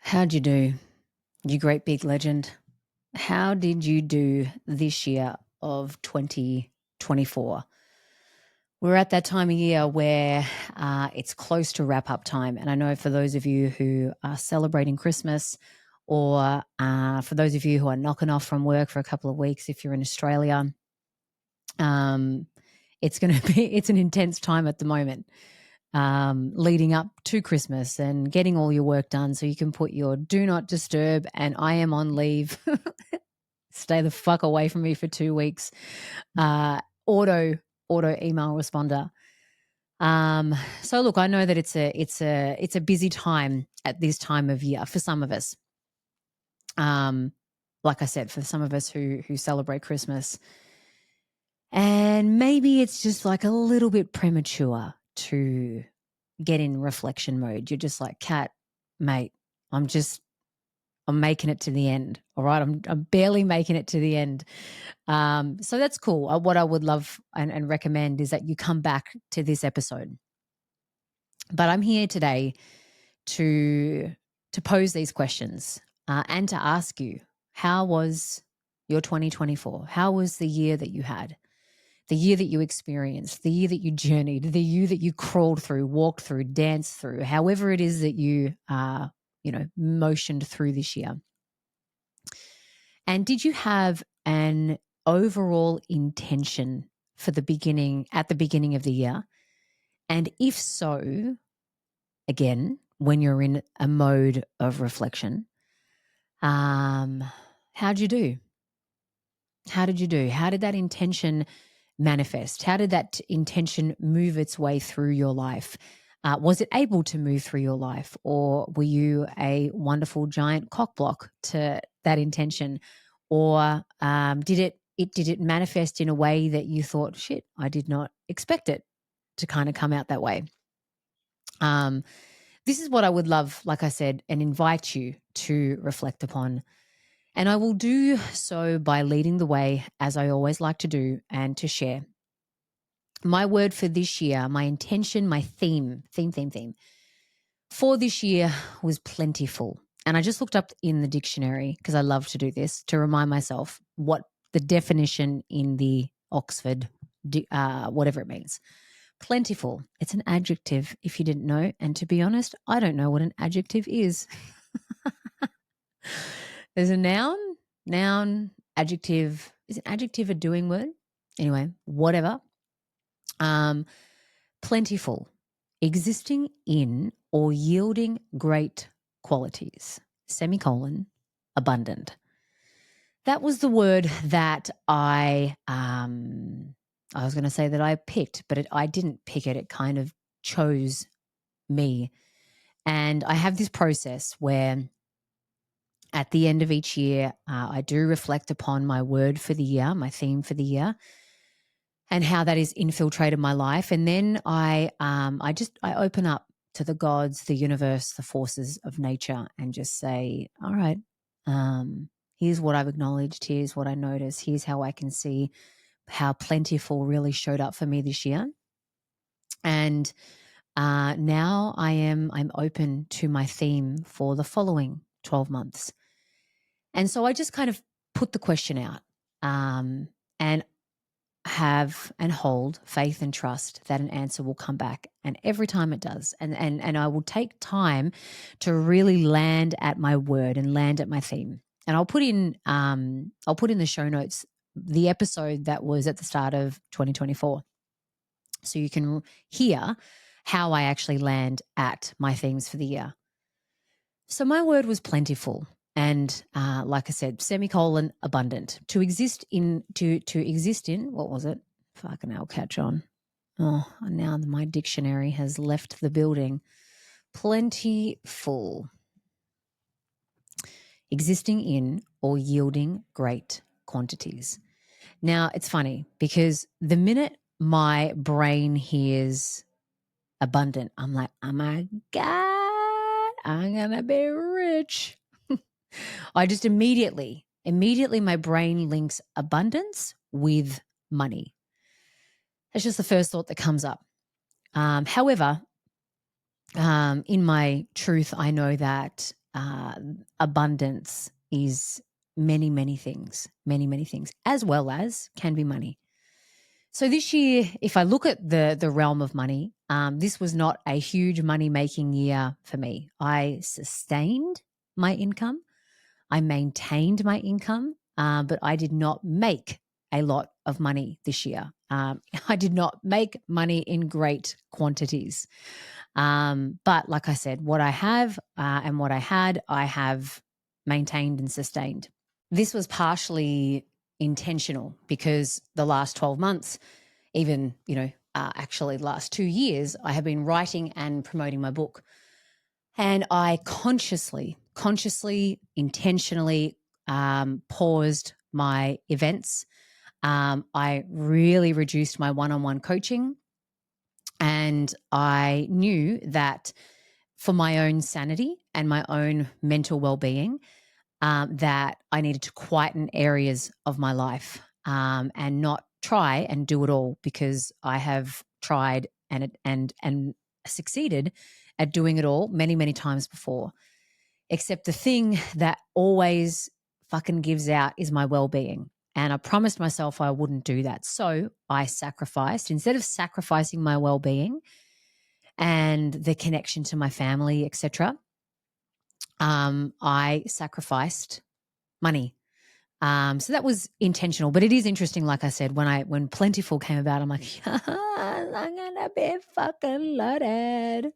How'd you do, you great big legend? How did you do this year of 2024? We're at that time of year where it's close to wrap up time. And I know for those of you who are celebrating Christmas, or for those of you who are knocking off from work for a couple of weeks, if you're in Australia, it's an intense time at the moment. Leading up to Christmas and getting all your work done so you can put your do not disturb and I am on leave. Stay the fuck away from me for 2 weeks. Auto email responder. So look, I know that it's a busy time at this time of year for some of us. Like I said, for some of us who celebrate Christmas, and maybe it's just like a little bit premature to get in reflection mode. You're just like, Kat, mate, I'm making it to the end. All right. I'm barely making it to the end. So that's cool. What I would love and recommend is that you come back to this episode. But I'm here today to pose these questions and to ask you, how was your 2024? How was the year that you had? The year that you experienced, the year that you journeyed, the year that you crawled through, walked through, danced through, however it is that you motioned through this year. And did you have an overall intention for at the beginning of the year? And if so, again, when you're in a mode of reflection, how'd you do? How did you do? How did that intention manifest? How did that intention move its way through your life? Was it able to move through your life, or were you a wonderful giant cock block to that intention? Or did it manifest in a way that you thought, shit, I did not expect it to kind of come out that way? This is what I would love, like I said, and invite you to reflect upon. And I will do so by leading the way, as I always like to do, and to share. My word for this year, my intention, my theme for this year was plentiful. And I just looked up in the dictionary, because I love to do this, to remind myself what the definition in the Oxford, whatever it means. Plentiful. It's an adjective, if you didn't know. And to be honest, I don't know what an adjective is. There's a noun, adjective. Is an adjective a doing word? Anyway, whatever. Plentiful, existing in or yielding great qualities, abundant. That was the word that I was going to say that I picked, but I didn't pick it. It kind of chose me. And I have this process where at the end of each year, I do reflect upon my word for the year, my theme for the year, and how that has infiltrated my life. And then I open up to the gods, the universe, the forces of nature, and just say, all right, here's what I've acknowledged. Here's what I notice. Here's how I can see how plentiful really showed up for me this year. And now I'm open to my theme for the following 12 months. And so I just kind of put the question out, and have and hold faith and trust that an answer will come back. And every time it does. And I will take time to really land at my word and land at my theme. And I'll put in the show notes the episode that was at the start of 2024. So you can hear how I actually land at my themes for the year. So my word was plentiful. And like I said, abundant. To exist in, what was it? Fucking hell, catch on. Oh, now my dictionary has left the building. Plentiful. Existing in or yielding great quantities. Now, it's funny because the minute my brain hears abundant, I'm like, oh my God, I'm going to be rich. I just immediately my brain links abundance with money. That's just the first thought that comes up. However, in my truth, I know that abundance is many, many things, as well as can be money. So this year, if I look at the realm of money, this was not a huge money-making year for me. I sustained my income. I maintained my income, but I did not make a lot of money this year. I did not make money in great quantities. But like I said, what I have and what I had, I have maintained and sustained. This was partially intentional because the last 12 months, even, actually the last 2 years, I have been writing and promoting my book. And I consciously, intentionally paused my events. I really reduced my one-on-one coaching. And I knew that for my own sanity and my own mental well-being, that I needed to quieten areas of my life and not try and do it all, because I have tried and succeeded at doing it all many, many times before. Except the thing that always fucking gives out is my well-being. And I promised myself I wouldn't do that. So I sacrificed, instead of sacrificing my well-being and the connection to my family, etc., I sacrificed money. So that was intentional, but it is interesting. Like I said, when Plentiful came about, I'm like, I'm gonna be fucking loaded,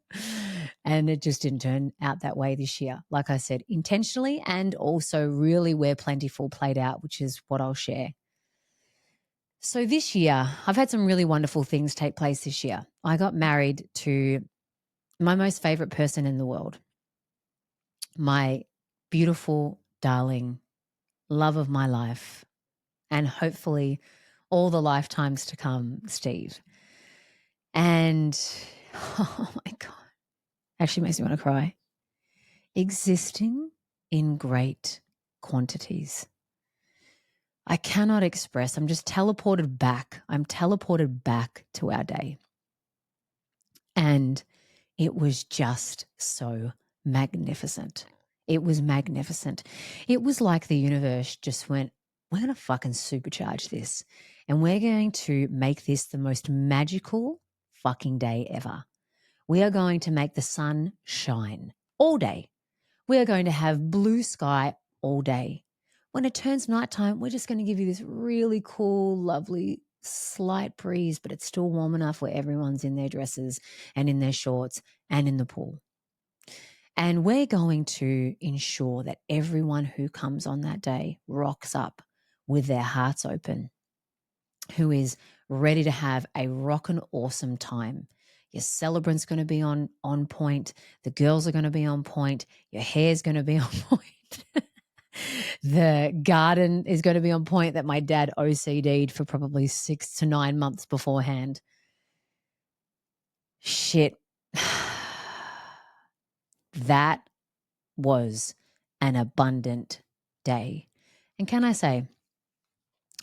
and it just didn't turn out that way this year. Like I said, intentionally, and also really where Plentiful played out, which is what I'll share. So this year, I've had some really wonderful things take place this year. I got married to my most favorite person in the world, my beautiful, darling, love of my life, and hopefully all the lifetimes to come, Steve. And oh my God, actually makes me want to cry. Existing in great quantities. I cannot express. I'm just teleported back. I'm teleported back to our day. And it was just so magnificent. It was magnificent. It was like the universe just went, we're going to fucking supercharge this. And we're going to make this the most magical fucking day ever. We are going to make the sun shine all day. We are going to have blue sky all day. When it turns nighttime, we're just going to give you this really cool, lovely, slight breeze, but it's still warm enough where everyone's in their dresses and in their shorts and in the pool. And we're going to ensure that everyone who comes on that day rocks up with their hearts open, who is ready to have a rockin' awesome time. Your celebrant's going to be on point. The girls are going to be on point. Your hair's going to be on point. The garden is going to be on point that my dad OCD'd for probably 6 to 9 months beforehand. Shit. That was an abundant day. And can I say,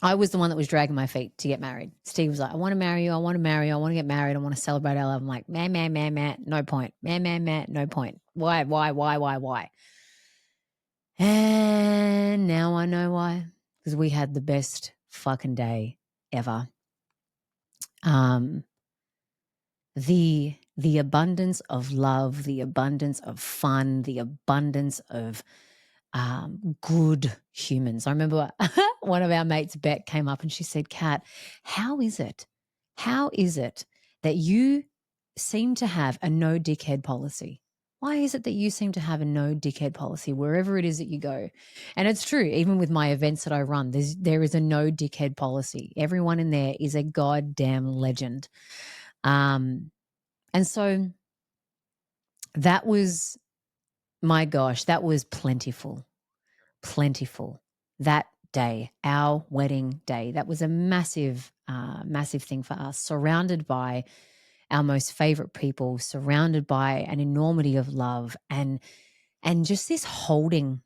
I was the one that was dragging my feet to get married. Steve was like, I want to marry you. I want to marry you. I want to get married. I want to celebrate our love. I'm like, man, no point. Man, no point. Why? And now I know why. Because we had the best fucking day ever. The abundance of love, the abundance of fun, the abundance of good humans. I remember one of our mates, Beck, came up and she said, Kat, how is it that you seem to have a no dickhead policy? Why is it that you seem to have a no dickhead policy wherever it is that you go? And it's true, even with my events that I run, there is a no dickhead policy. Everyone in there is a goddamn legend. And so that was, my gosh, that was plentiful. That day, our wedding day. That was a massive thing for us, surrounded by our most favorite people, surrounded by an enormity of love and just this holding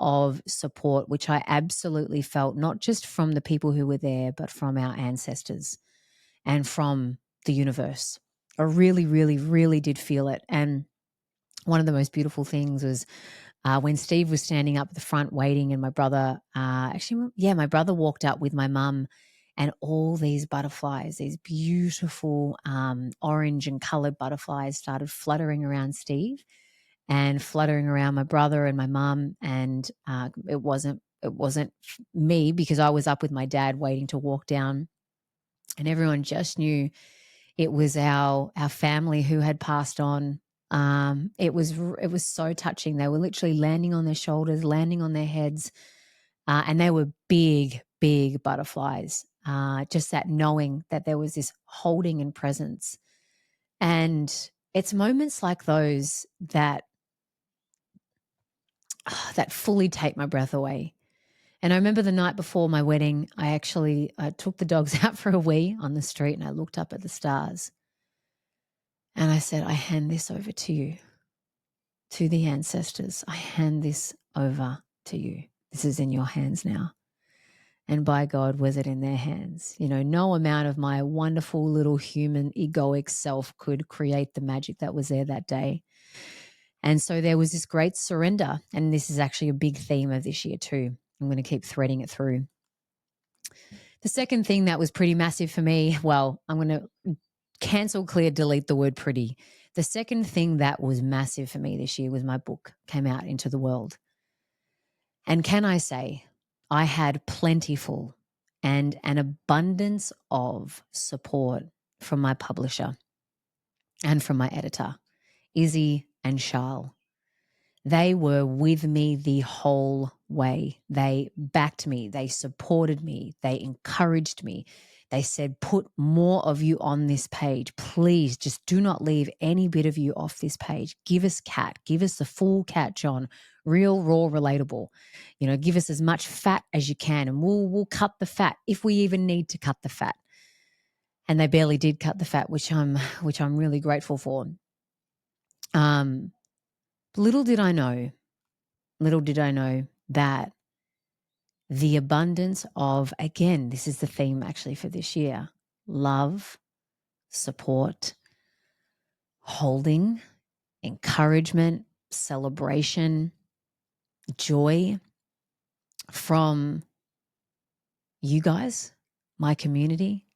of support, which I absolutely felt, not just from the people who were there, but from our ancestors and from the universe. I really, really, really did feel it. And one of the most beautiful things was when Steve was standing up at the front waiting, and my brother, my brother walked up with my mum, and all these butterflies, these beautiful orange and colored butterflies, started fluttering around Steve and fluttering around my brother and my mum. And it wasn't me, because I was up with my dad waiting to walk down, and everyone just knew it was our family who had passed on. It was so touching. They were literally landing on their shoulders, landing on their heads, and they were big, big butterflies. Just that knowing that there was this holding and presence. And it's moments like those that fully take my breath away. And I remember the night before my wedding, I took the dogs out for a wee on the street, and I looked up at the stars. And I said, I hand this over to you, to the ancestors. I hand this over to you. This is in your hands now. And by God, was it in their hands? No amount of my wonderful little human egoic self could create the magic that was there that day. And so there was this great surrender. And this is actually a big theme of this year too. I'm going to keep threading it through. The second thing that was pretty massive for me, well, I'm going to cancel, clear, delete the word pretty. The second thing that was massive for me this year was my book came out into the world. And can I say, I had plentiful and an abundance of support from my publisher and from my editor, Izzy and Charles. They were with me the whole way. They backed me. They supported me. They encouraged me. They said, put more of you on this page. Please just do not leave any bit of you off this page. Give us Cat. Give us the full Cat John. Real, raw, relatable. Give us as much fat as you can, and we'll cut the fat if we even need to cut the fat. And they barely did cut the fat, which I'm really grateful for. Little did I know that the abundance of, again, this is the theme actually for this year, love, support, holding, encouragement, celebration, joy from you guys, my community,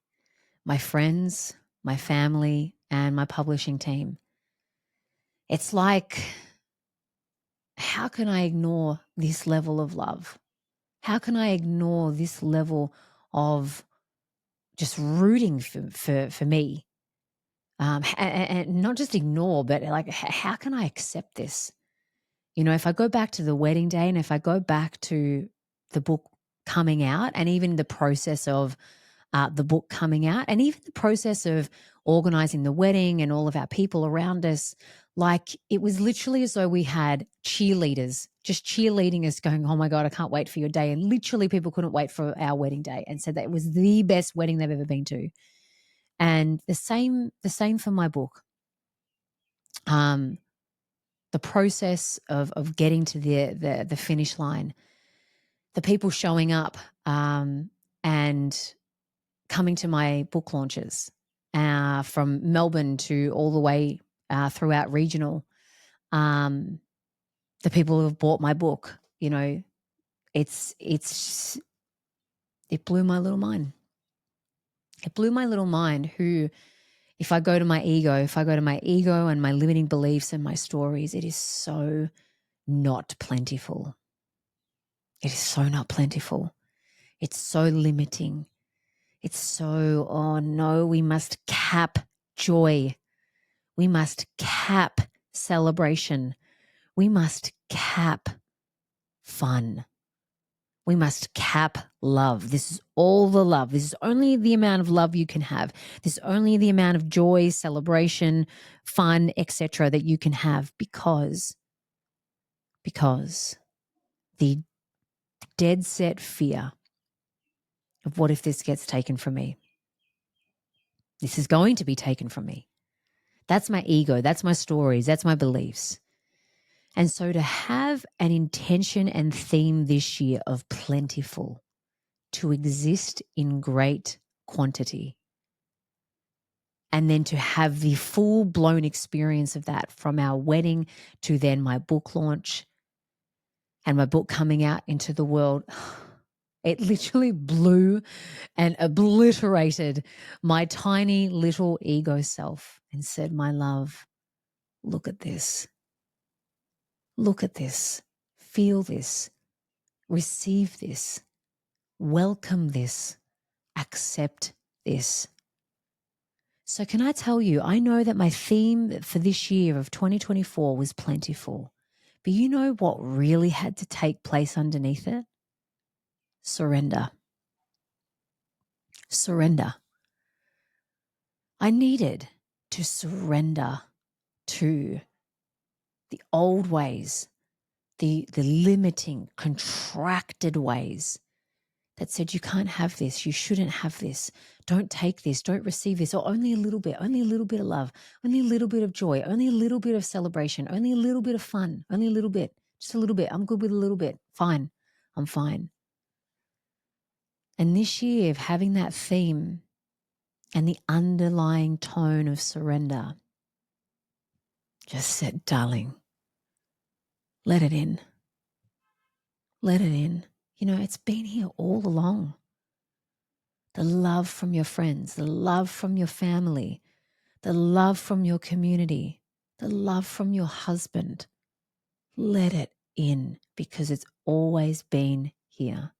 my friends, my family, and my publishing team. It's like, how can I ignore this level of love? How can I ignore this level of just rooting for me? And not just ignore, but like, how can I accept this? If I go back to the wedding day, and if I go back to the book coming out, and even the process of the book coming out, and even the process of organizing the wedding and all of our people around us, like, it was literally as though we had cheerleaders just cheerleading us, going, oh my God, I can't wait for your day. And literally people couldn't wait for our wedding day, and said that it was the best wedding they've ever been to. And the same for my book. The process of getting to the finish line, the people showing up and coming to my book launches, from Melbourne to all the way throughout regional, the people who have bought my book, it blew my little mind. It blew my little mind who, if I go to my ego and my limiting beliefs and my stories, it is so not plentiful. It is so not plentiful. It's so limiting. It's so, oh no, we must cap joy. We must cap celebration. We must cap fun. We must cap love. This is all the love. This is only the amount of love you can have. This is only the amount of joy, celebration, fun, etc. that you can have, because the dead set fear of, what if this gets taken from me? This is going to be taken from me. That's my ego. That's my stories. That's my beliefs. And so to have an intention and theme this year of plentiful, to exist in great quantity, And then to have the full-blown experience of that, from our wedding to then my book launch and my book coming out into the world, it literally blew and obliterated my tiny little ego self and said, my love, look at this. Look at this. Feel this. Receive this. Welcome this. Accept this. So can I tell you, I know that my theme for this year of 2024 was plentiful. But you know what really had to take place underneath it? Surrender. Surrender. I needed to surrender to the old ways, the limiting, contracted ways that said you can't have this, you shouldn't have this, don't take this, don't receive this, or only a little bit of love, only a little bit of joy, only a little bit of celebration, only a little bit of fun, only a little bit, just a little bit. I'm good with a little bit. Fine. I'm fine. And this year of having that theme and the underlying tone of surrender just said, darling, let it in. Let it in. You know, it's been here all along. The love from your friends, the love from your family, the love from your community, the love from your husband. Let it in, because it's always been here.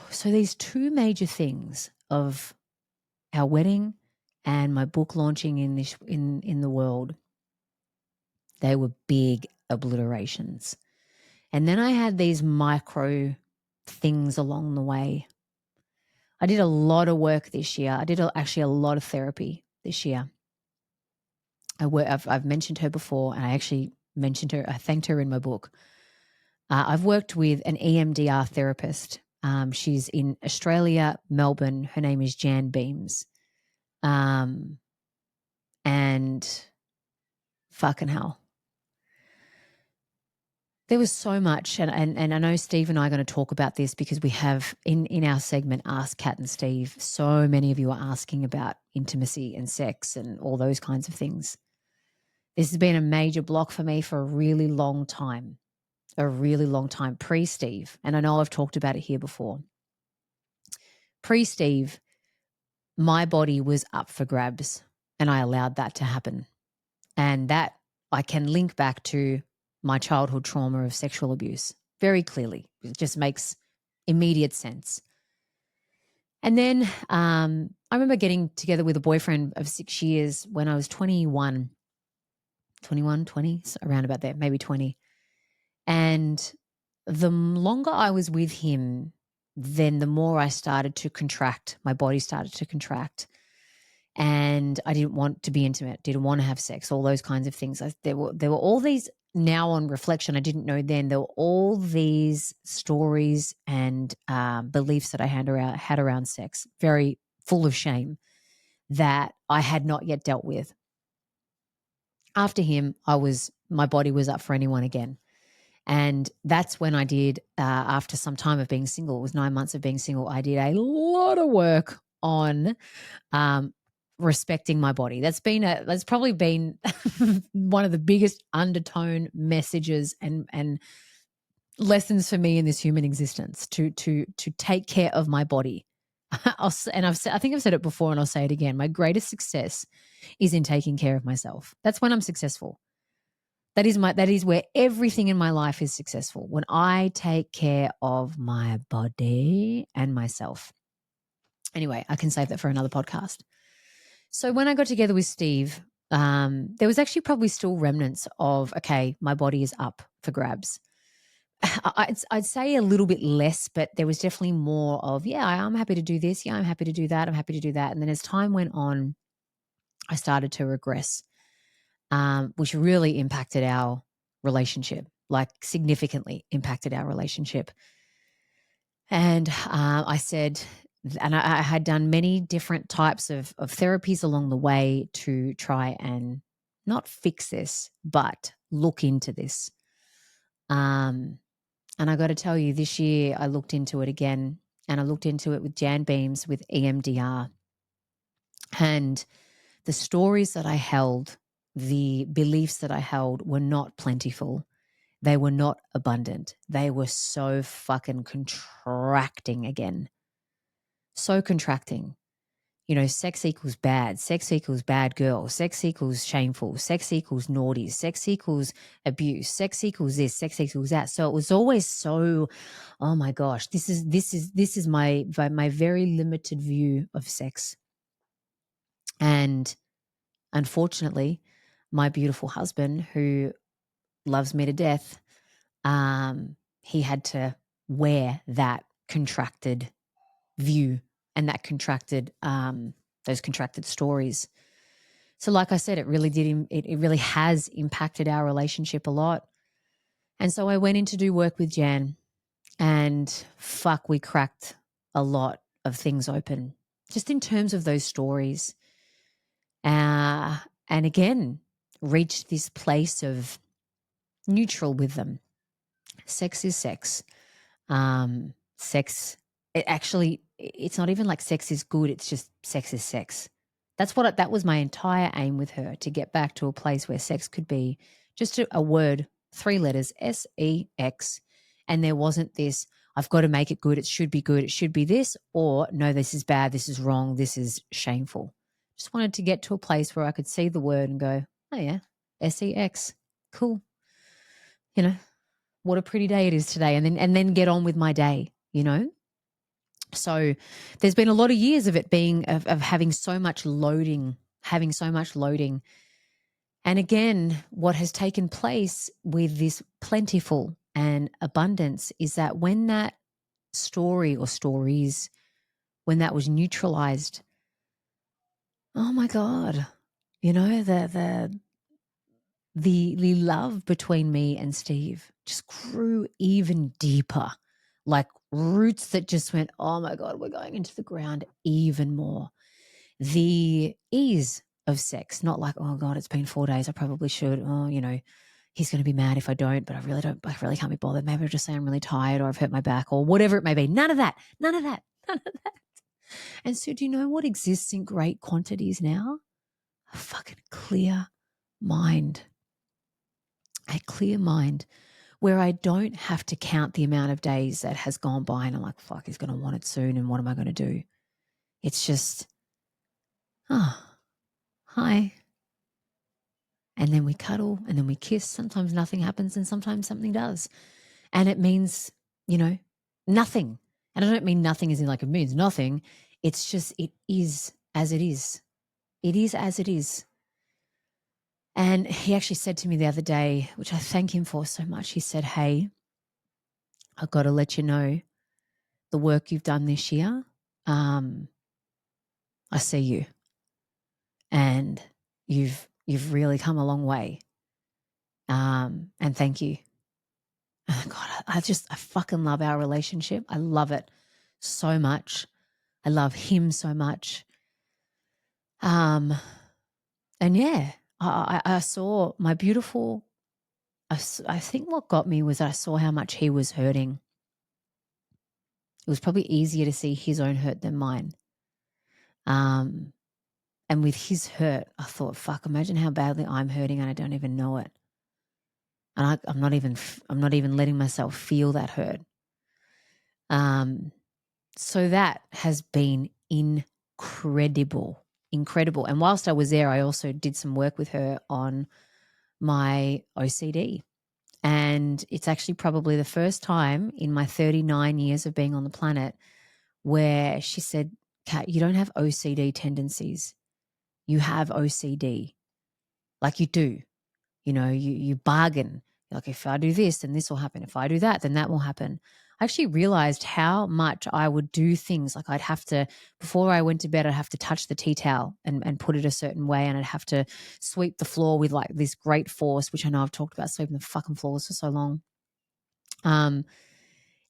So these two major things of our wedding and my book launching in the world, they were big obliterations. And then I had these micro things along the way. I did a lot of work this year. I did actually a lot of therapy this year. I've mentioned her before, and I actually mentioned her. I thanked her in my book. I've worked with an EMDR therapist. She's in Australia, Melbourne. Her name is Jan Beams. And fucking hell. There was so much, and I know Steve and I are going to talk about this because we have in our segment Ask Kat and Steve, so many of you are asking about intimacy and sex and all those kinds of things. This has been a major block for me for a really long time, pre-Steve, and I know I've talked about it here before. Pre-Steve, my body was up for grabs and I allowed that to happen. And that I can link back to my childhood trauma of sexual abuse very clearly. It just makes immediate sense. And then I remember getting together with a boyfriend of 6 years when I was 20, around about there, maybe 20. And the longer I was with him, then the more I started to contract. My body started to contract. And I didn't want to be intimate, didn't want to have sex, all those kinds of things. There were all these, now on reflection, I didn't know then, there were all these stories and beliefs that I had around sex, very full of shame, that I had not yet dealt with. After him, my body was up for anyone again. And that's when I did, after some time of being single, it was 9 months of being single, I did a lot of work on respecting my body. That's probably been one of the biggest undertone messages and lessons for me in this human existence, to take care of my body. I think I've said it before and I'll say it again. My greatest success is in taking care of myself. That's when I'm successful. That is where everything in my life is successful, when I take care of my body and myself. Anyway, I can save that for another podcast. So when I got together with Steve, there was actually probably still remnants of, okay, my body is up for grabs. I'd say a little bit less, but there was definitely more of, yeah, I'm happy to do this. Yeah, I'm happy to do that. I'm happy to do that. And then as time went on, I started to regress, which really impacted our relationship, like significantly impacted our relationship. And I said, and I had done many different types of therapies along the way to try and not fix this, but look into this. And I got to tell you, this year I looked into it again, and I looked into it with Jan Beams with EMDR. And the stories that I held, the beliefs that I held were not plentiful. They were not abundant. They were so fucking contracting again. So contracting. Sex equals bad girl, sex equals shameful, sex equals naughty, sex equals abuse, sex equals this, sex equals that. So it was always so, oh my gosh, this is my very limited view of sex. And unfortunately, my beautiful husband, who loves me to death, he had to wear that contracted view and that contracted those contracted stories. So like I said, it really did it really has impacted our relationship a lot. And so I went in to do work with Jan, and fuck, we cracked a lot of things open just in terms of those stories. And again, reached this place of neutral with them. Sex is sex. Sex, it's not even like sex is good. It's just sex is sex. That was my entire aim with her, to get back to a place where sex could be just a word, 3 letters, SEX. And there wasn't this, I've got to make it good. It should be good. It should be this, or no, this is bad. This is wrong. This is shameful. Just wanted to get to a place where I could see the word and go, oh yeah, SEX. Cool. What a pretty day it is today. And then get on with my day, So there's been a lot of years of it being of having so much loading. And again, what has taken place with this plentiful and abundance is that when that story or stories, when that was neutralized, oh my God, the love between me and Steve just grew even deeper, like roots that just went, oh my God, we're going into the ground even more. The ease of sex, not like, oh God, it's been 4 days, I probably should. Oh, he's going to be mad if I don't, but I really can't be bothered. Maybe I'll just say I'm really tired, or I've hurt my back, or whatever it may be. None of that. And so do you know what exists in great quantities now? A fucking clear mind. A clear mind where I don't have to count the amount of days that has gone by and I'm like, fuck, he's going to want it soon, and what am I going to do? It's just, hi. And then we cuddle, and then we kiss. Sometimes nothing happens, and sometimes something does. And it means, nothing. And I don't mean nothing as in like it means nothing. It's just, it is as it is. It is as it is. And he actually said to me the other day, which I thank him for so much, he said, hey, I've got to let you know the work you've done this year. I see you, and you've really come a long way. And thank you. God, I fucking love our relationship. I love it so much. I love him so much. And yeah, I saw my beautiful, I think what got me was I saw how much he was hurting. It was probably easier to see his own hurt than mine. And with his hurt, I thought, fuck, imagine how badly I'm hurting and I don't even know it. And I'm not even letting myself feel that hurt. So that has been incredible. And whilst I was there, I also did some work with her on my OCD. And it's actually probably the first time in my 39 years of being on the planet where she said, Kat, you don't have OCD tendencies. You have OCD. Like you do. You bargain. Like, if I do this, then this will happen. If I do that, then that will happen. I actually realized how much I would do things. Like, I'd have to, before I went to bed, I'd have to touch the tea towel and put it a certain way. And I'd have to sweep the floor with like this great force, which I know I've talked about sweeping the fucking floors for so long.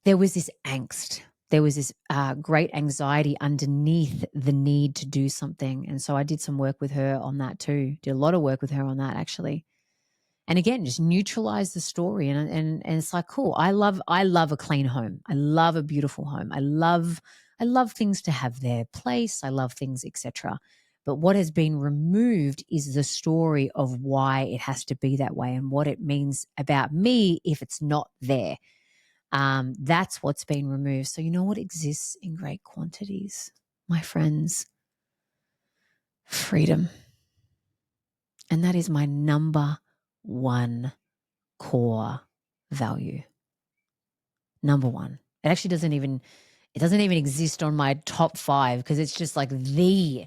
There was this angst. There was this great anxiety underneath the need to do something. And so I did some work with her on that too. Did a lot of work with her on that, actually. And again, just neutralize the story. And it's like, cool. I love a clean home. I love a beautiful home. I love things to have their place. I love things, etc. But what has been removed is the story of why it has to be that way and what it means about me if it's not there. That's what's been removed. So you know what exists in great quantities, my friends? Freedom. And that is my number one core value. Number one. It actually doesn't even exist on my top 5 because it's just like the.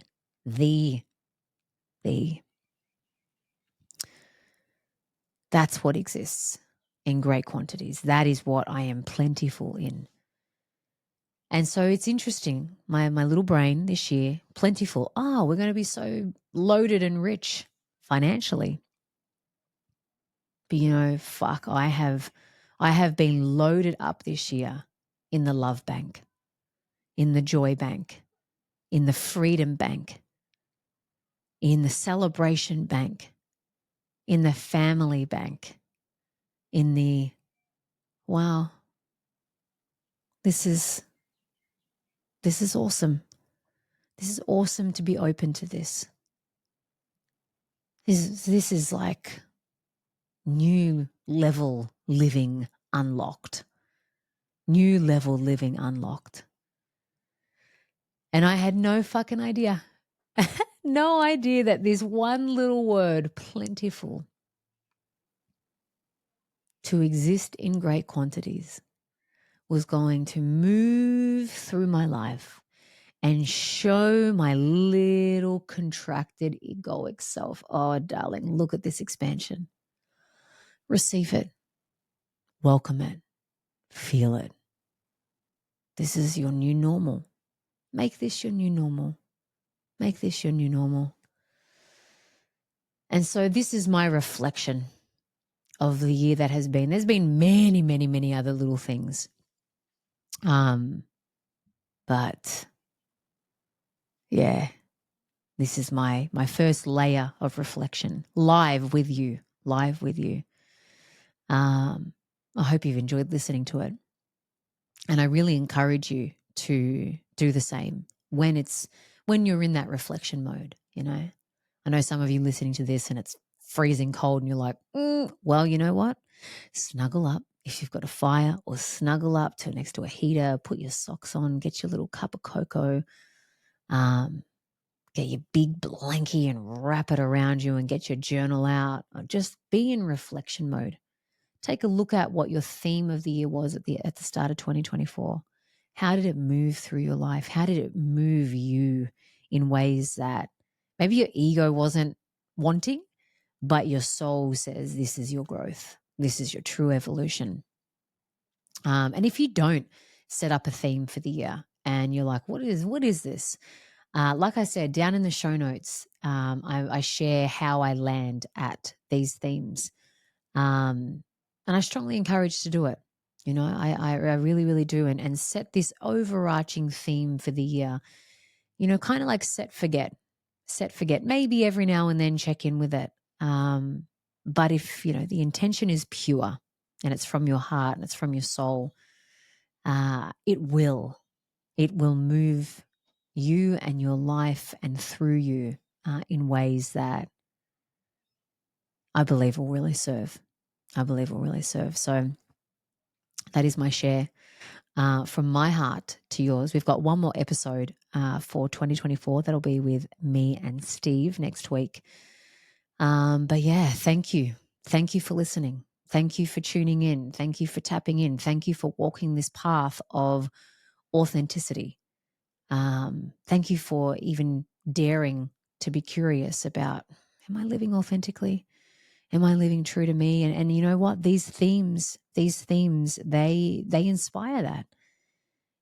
That's what exists in great quantities. That is what I am plentiful in. And so it's interesting. My little brain this year, plentiful. Oh, we're going to be so loaded and rich financially. But fuck, I have been loaded up this year in the love bank, in the joy bank, in the freedom bank, in the celebration bank, in the family bank, in the wow. This is awesome. This is awesome to be open to this. This is like new level living unlocked. New level living unlocked. And I had no fucking idea. No idea that this one little word, plentiful, to exist in great quantities, was going to move through my life and show my little contracted egoic self, oh, darling, look at this expansion. Receive it. Welcome it. Feel it. This is your new normal. Make this your new normal. Make this your new normal. And so this is my reflection of the year that has been. There's been many, many, many other little things. But yeah, this is my first layer of reflection, live with you. I hope you've enjoyed listening to it. And I really encourage you to do the same when you're in that reflection mode, I know some of you listening to this and it's freezing cold and you're like, well, you know what? Snuggle up if you've got a fire, or snuggle up next to a heater, put your socks on, get your little cup of cocoa, get your big blankie and wrap it around you and get your journal out. Or just be in reflection mode. Take a look at what your theme of the year was at the start of 2024. How did it move through your life? How did it move you in ways that maybe your ego wasn't wanting, but your soul says this is your growth. This is your true evolution. And if you don't set up a theme for the year and you're like, what is this? Like I said, down in the show notes, I share how I land at these themes. And I strongly encourage to do it. I really, really do. And set this overarching theme for the year, kind of like set, forget. Maybe every now and then check in with it. But if, the intention is pure and it's from your heart and it's from your soul, it will move you and your life and through you in ways that I believe will really serve. So that is my share from my heart to yours. We've got one more episode for 2024. That'll be with me and Steve next week. But yeah, thank you. Thank you for listening. Thank you for tuning in. Thank you for tapping in. Thank you for walking this path of authenticity. Thank you for even daring to be curious about, am I living authentically? Am I living true to me? And you know what? These themes, they inspire that.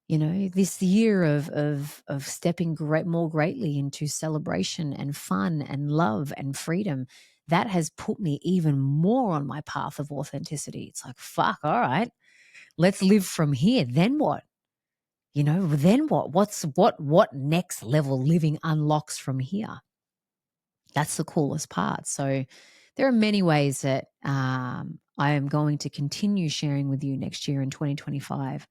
This year of stepping more greatly into celebration and fun and love and freedom, that has put me even more on my path of authenticity. It's like, fuck, all right, let's live from here. Then what? Then what? What next level living unlocks from here? That's the coolest part. So there are many ways that I am going to continue sharing with you next year in 2025,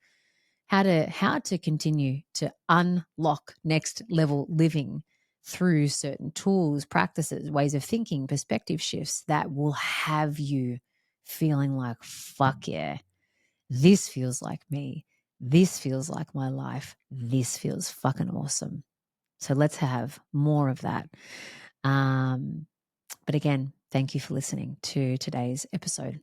how to continue to unlock next level living through certain tools, practices, ways of thinking, perspective shifts that will have you feeling like, fuck yeah, this feels like me. This feels like my life. This feels fucking awesome. So let's have more of that. But again, thank you for listening to today's episode.